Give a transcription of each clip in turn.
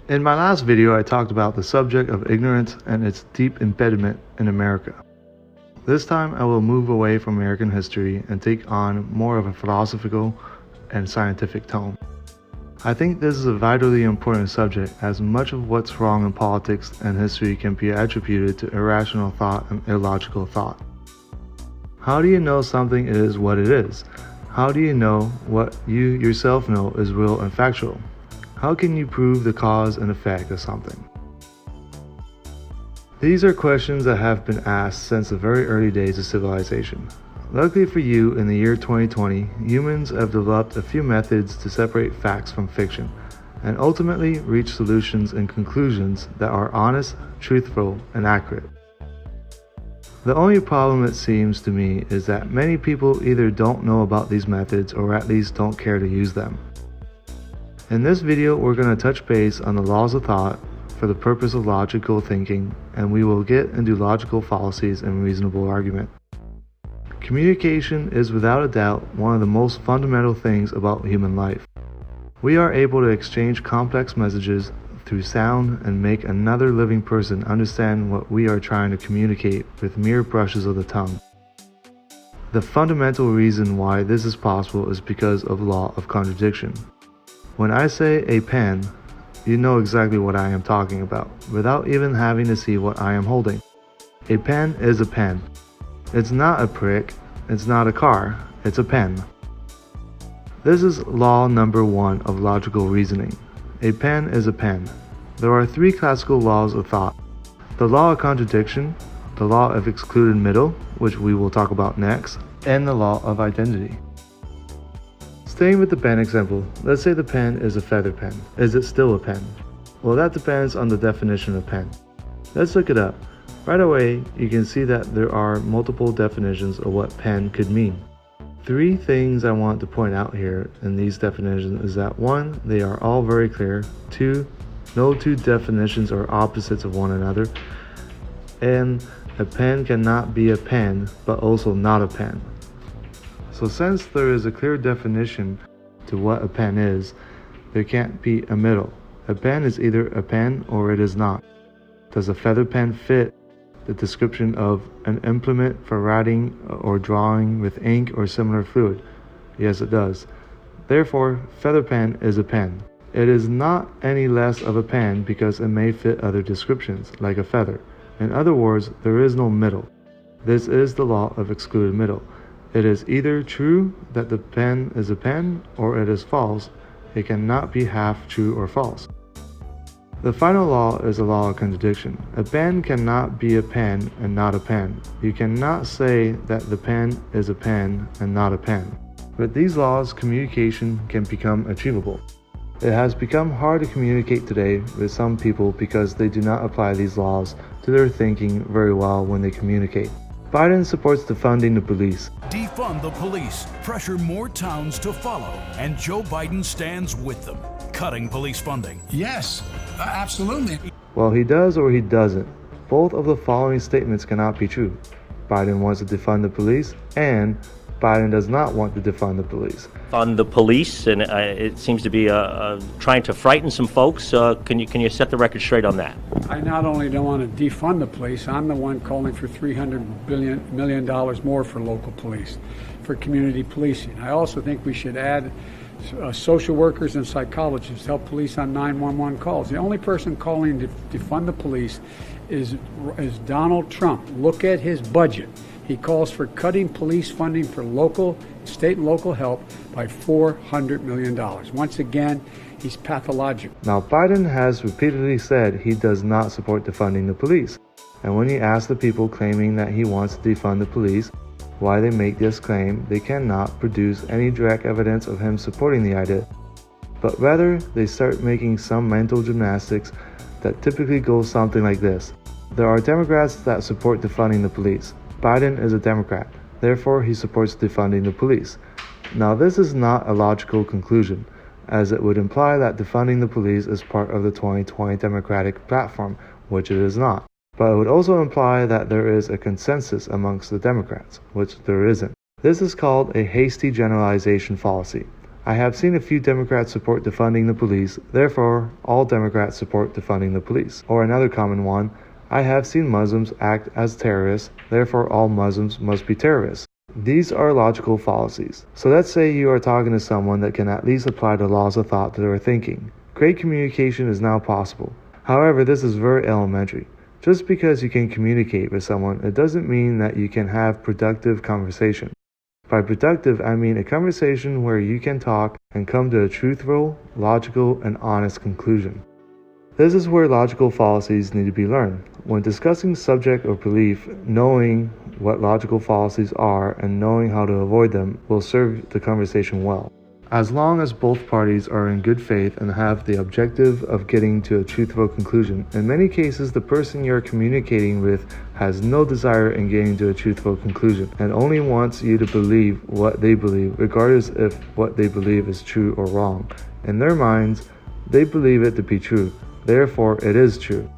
In my last video, I talked about the subject of ignorance and its deep impediment in America. This time, I will move away from American history and take on more of a philosophical and scientific tone. I think this is a vitally important subject, as much of what's wrong in politics and history can be attributed to irrational thought and illogical thought. How do you know something is what it is? How do you know what you yourself know is real and factual? How can you prove the cause and effect of something? These are questions that have been asked since the very early days of civilization. Luckily for you, in the year 2020, humans have developed a few methods to separate facts from fiction, and ultimately reach solutions and conclusions that are honest, truthful, and accurate. The only problem, it seems to me, is that many people either don't know about these methods or at least don't care to use them. In this video, we're going to touch base on the laws of thought for the purpose of logical thinking, and we will get into logical fallacies and reasonable argument. Communication is without a doubt one of the most fundamental things about human life. We are able to exchange complex messages through sound and make another living person understand what we are trying to communicate with mere brushes of the tongue. The fundamental reason why this is possible is because of law of contradiction. When I say a pen, you know exactly what I am talking about, without even having to see what I am holding. A pen is a pen. It's not a prick, it's not a car, it's a pen. This is law number 1 of logical reasoning. A pen is a pen. There are 3 classical laws of thought: the law of contradiction, the law of excluded middle, which we will talk about next, and the law of identity. Staying with the pen example, let's say the pen is a feather pen. Is it still a pen? Well, that depends on the definition of pen. Let's look it up. Right away, you can see that there are multiple definitions of what pen could mean. 3 things I want to point out here in these definitions is that 1, they are all very clear. 2, no 2 definitions are opposites of one another. And a pen cannot be a pen, but also not a pen. So since there is a clear definition to what a pen is, there can't be a middle. A pen is either a pen or it is not. Does a feather pen fit the description of an implement for writing or drawing with ink or similar fluid? Yes, it does. Therefore, feather pen is a pen. It is not any less of a pen because it may fit other descriptions, like a feather. In other words, there is no middle. This is the law of excluded middle. It is either true that the pen is a pen, or it is false. It cannot be half true or false. The final law is a law of contradiction. A pen cannot be a pen and not a pen. You cannot say that the pen is a pen and not a pen. With these laws, communication can become achievable. It has become hard to communicate today with some people because they do not apply these laws to their thinking very well when they communicate. Biden supports defunding the police. Defund the police, pressure more towns to follow, and Joe Biden stands with them, cutting police funding. Yes, absolutely. Well, he does or he doesn't. Both of the following statements cannot be true. Biden wants to defund the police, and Biden does not want to defund the police. On the police, and it seems to be trying to frighten some folks. Can you set the record straight on that? I not only don't want to defund the police, I'm the one calling for $300 million more for local police, for community policing. I also think we should add social workers and psychologists to help police on 911 calls. The only person calling to defund the police is Donald Trump. Look at his budget. He calls for cutting police funding for state and local help by $400 million. Once again, he's pathological. Now, Biden has repeatedly said he does not support defunding the police. And when he asks the people claiming that he wants to defund the police why they make this claim, they cannot produce any direct evidence of him supporting the idea. But rather, they start making some mental gymnastics that typically goes something like this. There are Democrats that support defunding the police. Biden is a Democrat, therefore he supports defunding the police. Now, this is not a logical conclusion, as it would imply that defunding the police is part of the 2020 Democratic platform, which it is not. But it would also imply that there is a consensus amongst the Democrats, which there isn't. This is called a hasty generalization fallacy. I have seen a few Democrats support defunding the police, therefore all Democrats support defunding the police. Or another common one, I have seen Muslims act as terrorists, therefore all Muslims must be terrorists. These are logical fallacies. So let's say you are talking to someone that can at least apply the laws of thought to their thinking. Great communication is now possible. However, this is very elementary. Just because you can communicate with someone, it doesn't mean that you can have productive conversation. By productive, I mean a conversation where you can talk and come to a truthful, logical, and honest conclusion. This is where logical fallacies need to be learned. When discussing subject or belief, knowing what logical fallacies are and knowing how to avoid them will serve the conversation well. As long as both parties are in good faith and have the objective of getting to a truthful conclusion, in many cases the person you're communicating with has no desire in getting to a truthful conclusion and only wants you to believe what they believe, regardless if what they believe is true or wrong. In their minds, they believe it to be true, therefore it is true.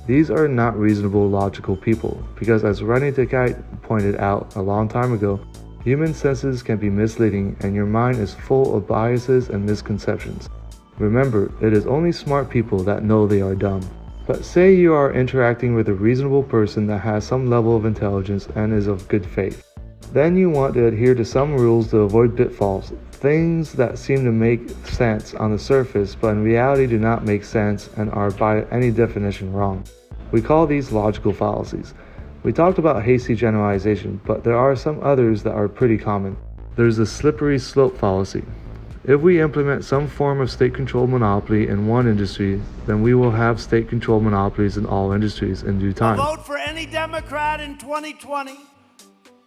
These are not reasonable, logical people, because as Rani Descartes pointed out a long time ago, human senses can be misleading and your mind is full of biases and misconceptions. Remember, it is only smart people that know they are dumb. But say you are interacting with a reasonable person that has some level of intelligence and is of good faith. Then you want to adhere to some rules to avoid pitfalls, things that seem to make sense on the surface but in reality do not make sense and are by any definition wrong. We call these logical fallacies. We talked about hasty generalization, but there are some others that are pretty common. There's the slippery slope fallacy. If we implement some form of state-controlled monopoly in one industry, then we will have state-controlled monopolies in all industries in due time. A vote for any Democrat in 2020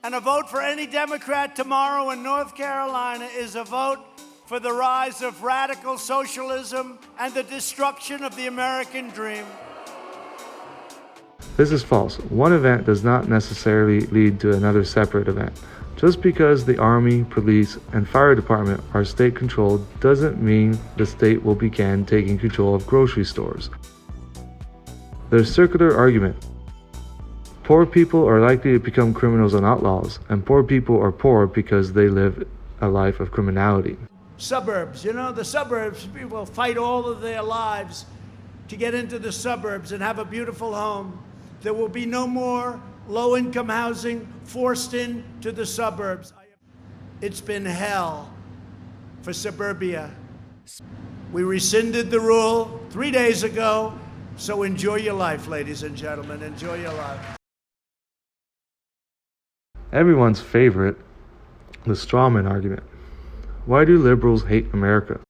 and a vote for any Democrat tomorrow in North Carolina is a vote for the rise of radical socialism and the destruction of the American dream. This is false. One event does not necessarily lead to another separate event. Just because the Army, Police, and Fire Department are state-controlled doesn't mean the state will begin taking control of grocery stores. There's circular argument. Poor people are likely to become criminals and outlaws, and poor people are poor because they live a life of criminality. Suburbs, the suburbs, people fight all of their lives to get into the suburbs and have a beautiful home. There will be no more low-income housing forced into the suburbs. It's been hell for suburbia. We rescinded the rule 3 days ago, so enjoy your life, ladies and gentlemen. Enjoy your life. Everyone's favorite, the strawman argument. Why do liberals hate America?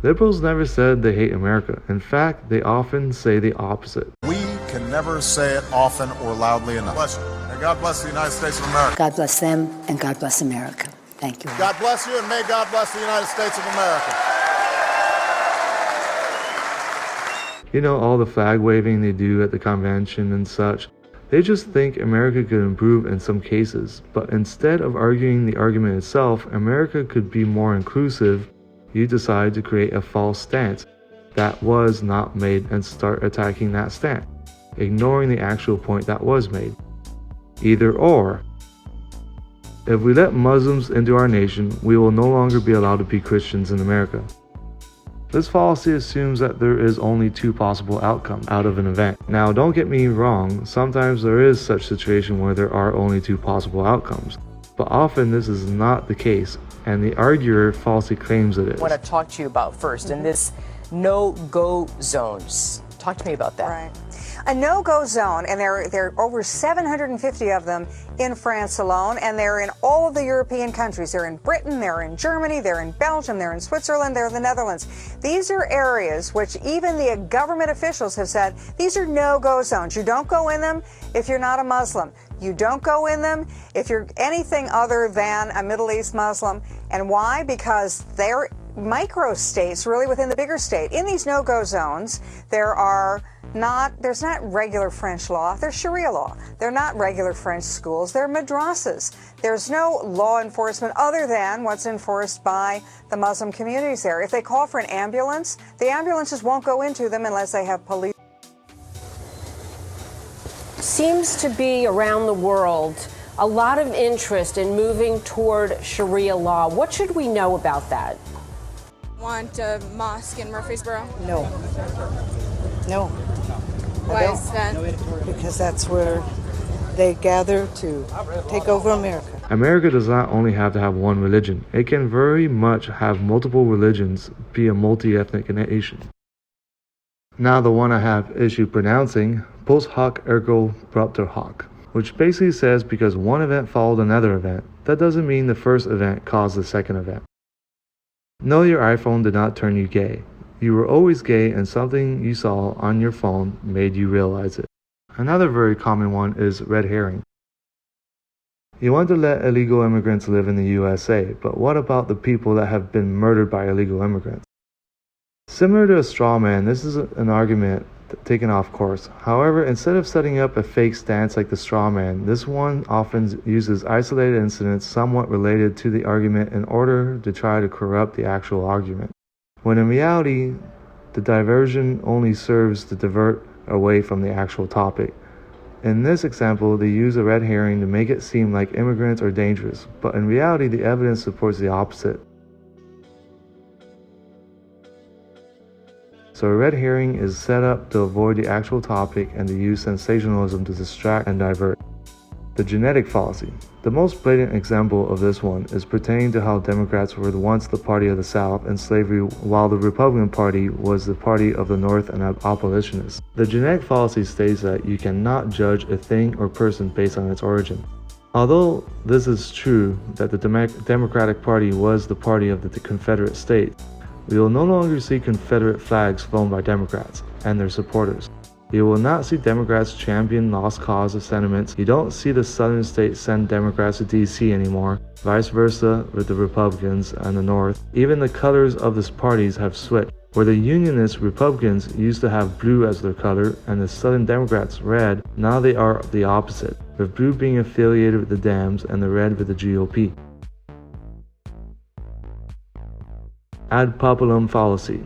Liberals never said they hate America. In fact, they often say the opposite. We can never say it often or loudly enough. Bless you. And God bless the United States of America. God bless them, and God bless America. Thank you. God bless you, and may God bless the United States of America. You know, all the flag waving they do at the convention and such. They just think America could improve in some cases, but instead of arguing the argument itself, America could be more inclusive, you decide to create a false stance that was not made and start attacking that stance, ignoring the actual point that was made. Either or. If we let Muslims into our nation, we will no longer be allowed to be Christians in America. This fallacy assumes that there is only two possible outcomes out of an event. Now, don't get me wrong, sometimes there is such situation where there are only two possible outcomes, but often this is not the case, and the arguer falsely claims it is. I want to talk to you about first, and this no-go zones. Talk to me about that. Right. A no-go zone, and there are over 750 of them in France alone, and they're in all of the European countries. They're in Britain, they're in Germany, they're in Belgium, they're in Switzerland, they're in the Netherlands. These are areas which even the government officials have said, these are no-go zones. You don't go in them if you're not a Muslim. You don't go in them if you're anything other than a Middle East Muslim. And why? Because they're micro-states, really within the bigger state. In these no-go zones, there's not regular French law, there's Sharia law. They're not regular French schools, they're madrasas. There's no law enforcement other than what's enforced by the Muslim communities there. If they call for an ambulance, the ambulances won't go into them unless they have police. Seems to be around the world a lot of interest in moving toward Sharia law. What should we know about that? Want a mosque in Murfreesboro? No. No. Why is that? Because that's where they gather to take over America. America does not only have to have one religion. It can very much have multiple religions, be a multi-ethnic nation. Now the one I have issue pronouncing, post hoc ergo propter hoc, which basically says because one event followed another event, that doesn't mean the first event caused the second event. No, your iPhone did not turn you gay. You were always gay and something you saw on your phone made you realize it. Another very common one is red herring. You want to let illegal immigrants live in the USA, but what about the people that have been murdered by illegal immigrants? Similar to a straw man, this is an argument taken off course. However, instead of setting up a fake stance like the straw man, this one often uses isolated incidents somewhat related to the argument in order to try to corrupt the actual argument, when in reality, the diversion only serves to divert away from the actual topic. In this example, they use a red herring to make it seem like immigrants are dangerous, but in reality, the evidence supports the opposite. So a red herring is set up to avoid the actual topic and to use sensationalism to distract and divert. The genetic fallacy. The most blatant example of this one is pertaining to how Democrats were once the party of the South and slavery, while the Republican Party was the party of the North and abolitionists. The genetic fallacy states that you cannot judge a thing or person based on its origin. Although this is true that the Democratic Party was the party of the Confederate States, we will no longer see Confederate flags flown by Democrats and their supporters. You will not see Democrats champion lost cause of sentiments. You don't see the southern states send Democrats to DC anymore, vice versa with the Republicans and the North. Even the colors of these parties have switched, where the Unionist Republicans used to have blue as their color and the Southern Democrats red. Now they are the opposite, with blue being affiliated with the Dems and the red with the GOP. Ad populum fallacy.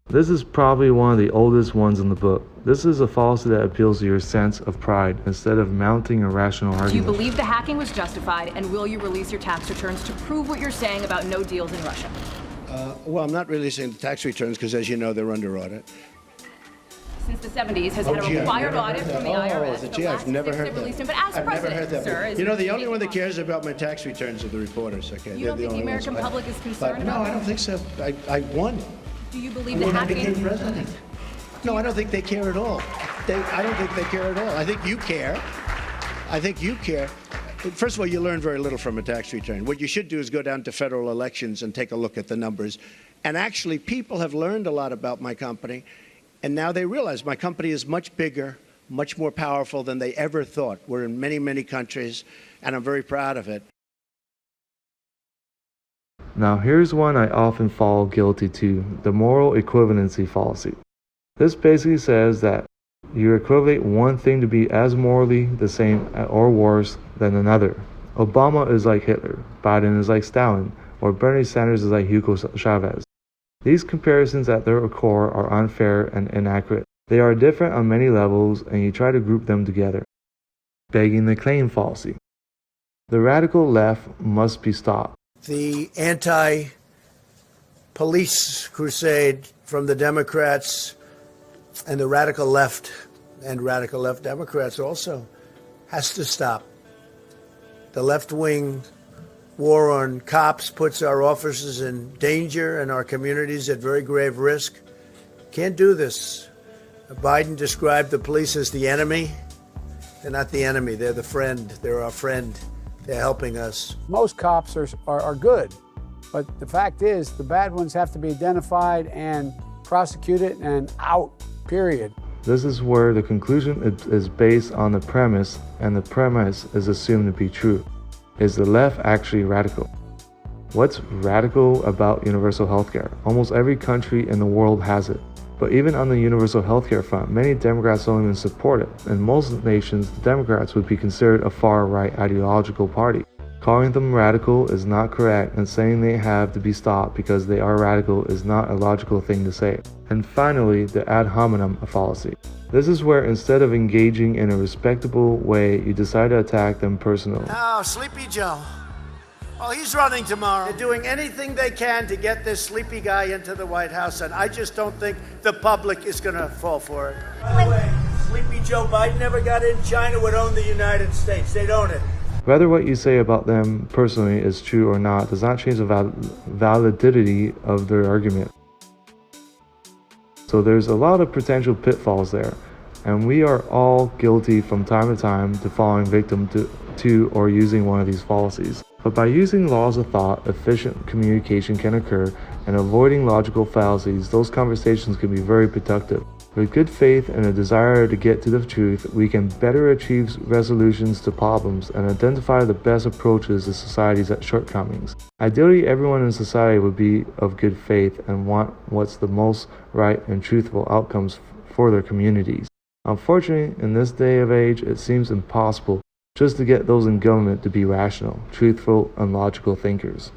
This is probably one of the oldest ones in the book. This is a fallacy that appeals to your sense of pride instead of mounting a rational argument. Do you believe the hacking was justified, and will you release your tax returns to prove what you're saying about no deals in Russia? Well, I'm not releasing the tax returns because, as you know, they're under audit. Since the 70s, has had a required audit from the IRS. Gee, I've never heard that. But as I've never heard president, that. sir, You know, the only one that cares about my tax returns are the reporters. Okay, you don't think the American public is concerned about No, I that? don't think so. I won. Do you believe the hacking? Became president. No, I don't think they care at all. I don't think they care at all. I think you care. I think you care. First of all, you learn very little from a tax return. What you should do is go down to federal elections and take a look at the numbers. And actually, people have learned a lot about my company, and now they realize my company is much bigger, much more powerful than they ever thought. We're in many, many countries, and I'm very proud of it. Now here's one I often fall guilty to, the moral equivalency fallacy. This basically says that you equivalent one thing to be as morally the same or worse than another. Obama is like Hitler, Biden is like Stalin, or Bernie Sanders is like Hugo Chavez. These comparisons at their core are unfair and inaccurate. They are different on many levels, and you try to group them together. Begging the claim fallacy. The radical left must be stopped. The anti-police crusade from the Democrats and the radical left and radical left Democrats also has to stop. The left-wing war on cops puts our officers in danger and our communities at very grave risk. Can't do this. Biden described the police as the enemy. They're not the enemy. They're the friend. They're our friend. They're helping us. Most cops are good, but the fact is the bad ones have to be identified and prosecuted and out, period. This is where the conclusion is based on the premise, and the premise is assumed to be true. Is the left actually radical? What's radical about universal healthcare? Almost every country in the world has it. But even on the universal healthcare front, many Democrats don't even support it. In most nations, the Democrats would be considered a far-right ideological party. Calling them radical is not correct, and saying they have to be stopped because they are radical is not a logical thing to say. And finally, the ad hominem fallacy. This is where instead of engaging in a respectable way, you decide to attack them personally. Oh, Sleepy Joe. Oh, he's running tomorrow. They're doing anything they can to get this sleepy guy into the White House, and I just don't think the public is going to fall for it. By the way, sleepy Joe Biden never got in. China would own the United States. They'd own it. Whether what you say about them personally is true or not does not change the validity of their argument. So there's a lot of potential pitfalls there, and we are all guilty from time to time to falling victim to or using one of these fallacies. But by using laws of thought, efficient communication can occur, and avoiding logical fallacies, those conversations can be very productive. With good faith and a desire to get to the truth, we can better achieve resolutions to problems and identify the best approaches to society's shortcomings. Ideally, everyone in society would be of good faith and want what's the most right and truthful outcomes for their communities. Unfortunately, in this day of age, it seems impossible just to get those in government to be rational, truthful, and logical thinkers.